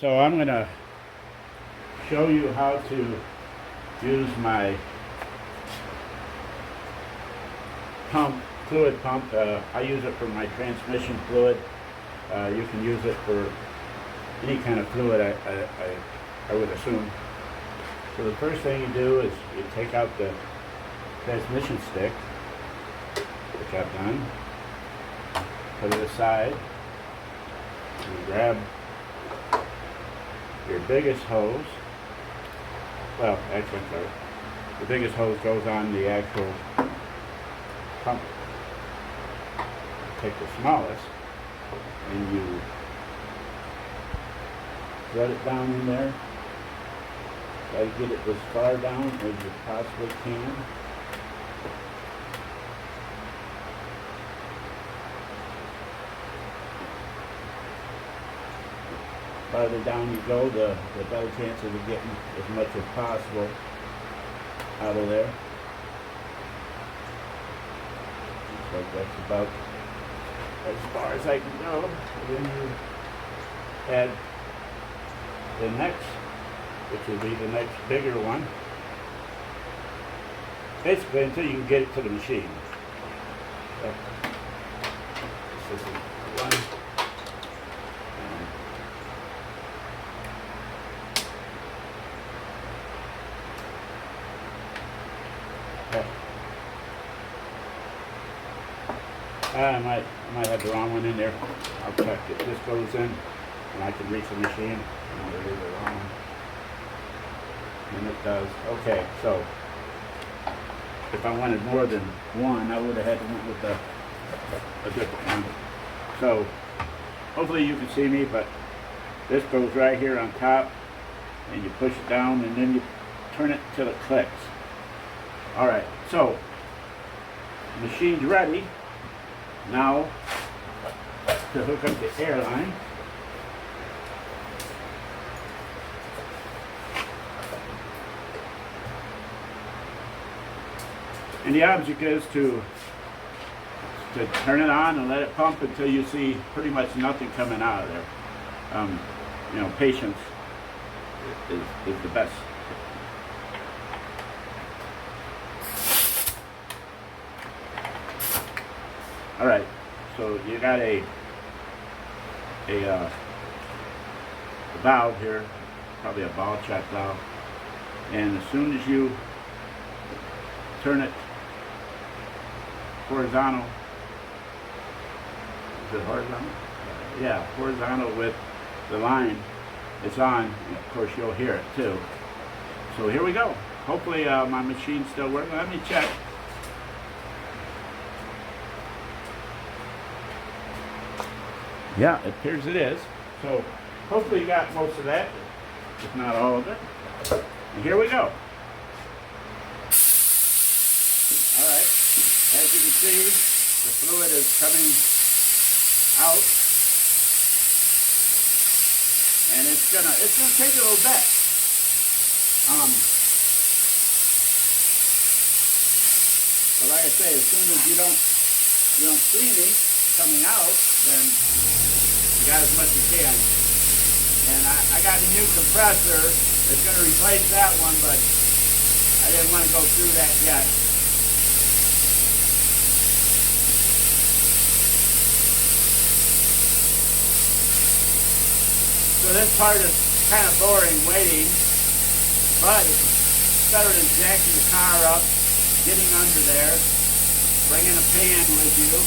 So I'm going to show you how to use my fluid pump. I use it for my transmission fluid. You can use it for any kind of fluid, I would assume. So the first thing you do is you take out the transmission stick, which I've done, put it aside, you grab your biggest hose. Well, actually, I'm sorry. The biggest hose goes on the actual pump. Take the smallest and you thread it down in there. Try to get it as far down as you possibly can. Farther down you go, the better chance of getting as much as possible out of there. Looks like that's about as far as I can go. And then you add the next, which will be the next bigger one. Basically until you can get it to the machine. So, this is one. I might have the wrong one in there. I'll check it. This goes in and I can reach the machine. I'm going to leave it wrong. And it does. Okay, so if I wanted more than one, I would have had to went with a different one. So hopefully you can see me, but this goes right here on top and you push it down and then you turn it till it clicks. Alright, so the machine's ready now to hook up the air line. And the object is to turn it on and let it pump until you see pretty much nothing coming out of there. You know, patience is the best. All right, so you got a valve here, probably a ball check valve, and as soon as you turn it horizontal, is it horizontal? Yeah, horizontal with the line, it's on, and of course you'll hear it too. So here we go. Hopefully my machine's still working. Let me check. Yeah, it appears it is. So hopefully you got most of that, if not all of it. And here we go. Alright, as you can see, the fluid is coming out. And it's gonna take a little bit. But like I say, as soon as you don't see any coming out, then you got as much as you can. And I got a new compressor that's going to replace that one, but I didn't want to go through that yet. So this part is kind of boring waiting, but it's better than jacking the car up, getting under there, bringing a pan with you,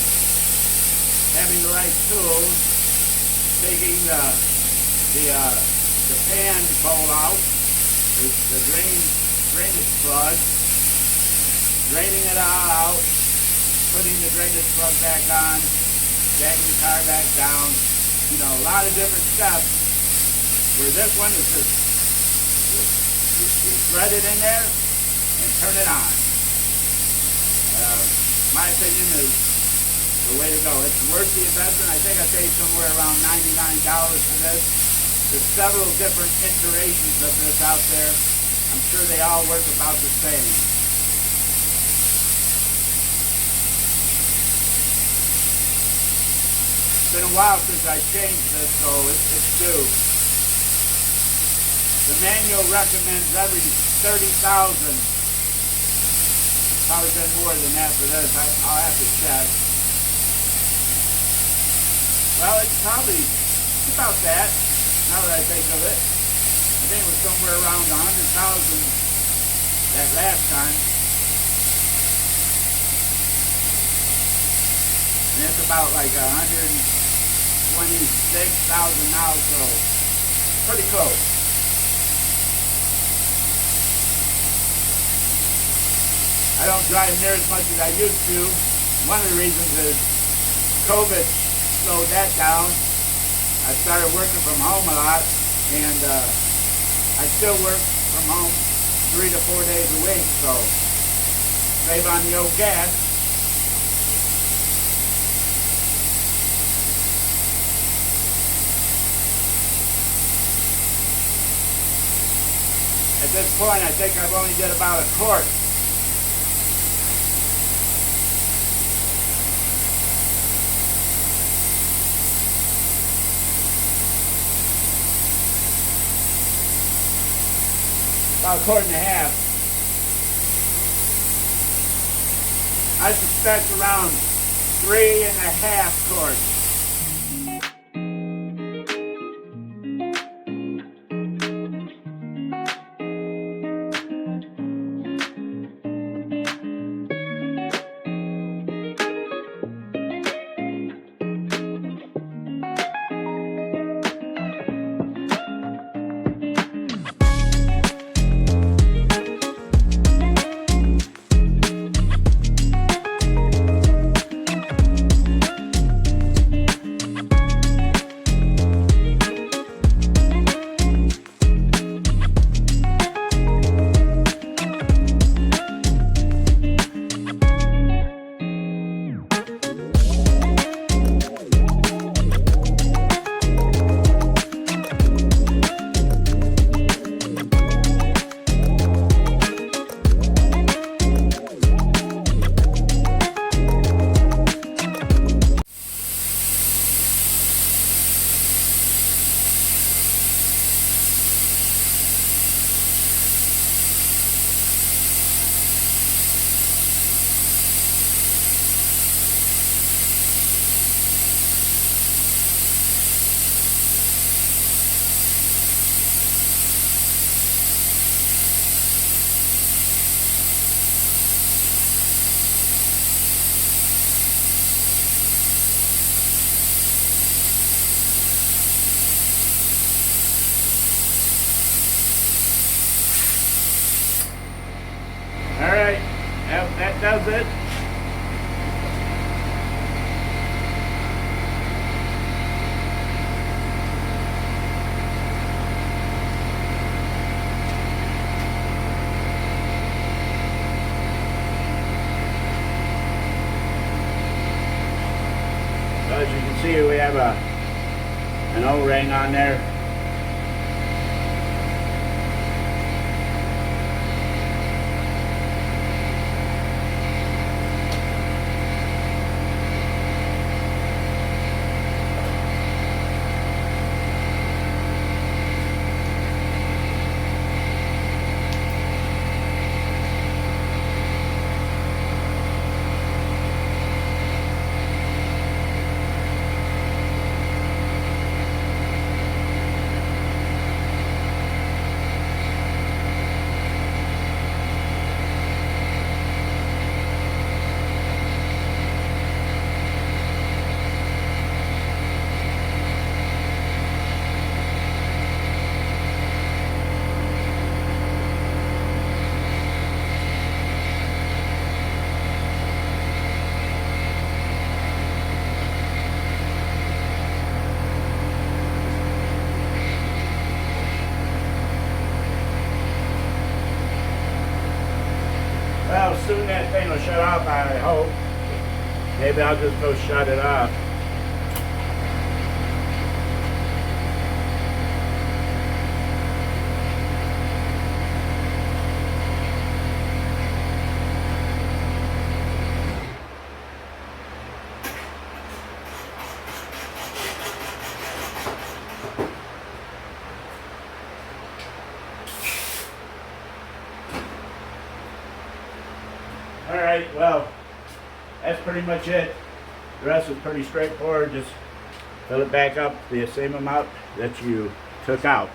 having the right tools, taking the pan bowl out, the drainage plug, draining it all out, putting the drainage plug back on, jacking the car back down. You know, a lot of different steps. Where this one is just you thread it in there and turn it on. My opinion is the way to go. It's worth the investment. I think I paid somewhere around $99 for this. There's several different iterations of this out there. I'm sure they all work about the same. It's been a while since I changed this, so it's due. The manual recommends every 30,000. Probably been more than that for this. I'll have to check. Well, it's about that, now that I think of it. I think it was somewhere around 100,000 that last time. And it's about like 126,000 now, so pretty close. I don't drive near as much as I used to. One of the reasons is COVID slowed that down. I started working from home a lot, and I still work from home 3 to 4 days a week, so save on the old gas. At this point, I think I've only did about a quart. About a quart and a half. I suspect around 3.5 quarts. Alright, that does it. So as you can see, we have an O-ring on there. Well, soon that thing will shut off, I hope. Maybe I'll just go shut it off. right, well, that's pretty much it. The rest is pretty straightforward. Just fill it back up the same amount that you took out.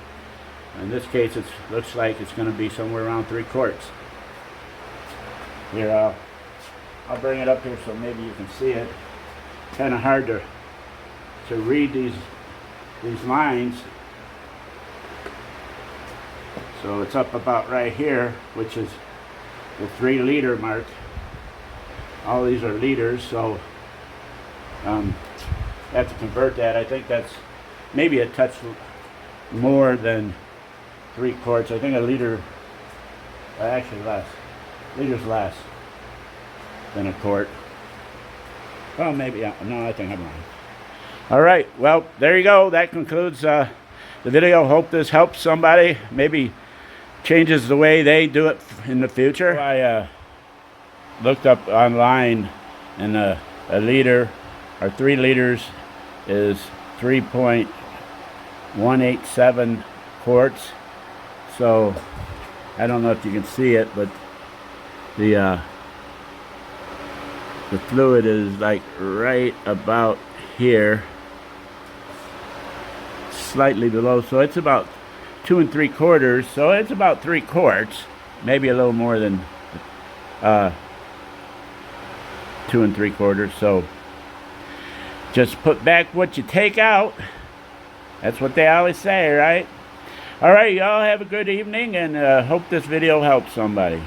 In this case, it looks like it's going to be somewhere around 3 quarts. Here, I'll bring it up here so maybe you can see it. Kind of hard to read these lines. So it's up about right here, which is the 3 liter mark. All these are liters, so I have to convert that. I think that's maybe a touch more than 3 quarts. I think a liter, actually less. Liter's less than a quart. Well, maybe, no, I think I'm wrong. All right, well, there you go. That concludes the video. Hope this helps somebody. Maybe changes the way they do it in the future. I looked up online, and a liter, or 3 liters, is 3.187 quarts. So I don't know if you can see it, but the fluid is like right about here, slightly below. So it's about 2 3/4. So it's about 3 quarts, maybe a little more than 2 3/4. So just put back what you take out. That's what they always say, right? All right, y'all have a good evening, and hope this video helps somebody.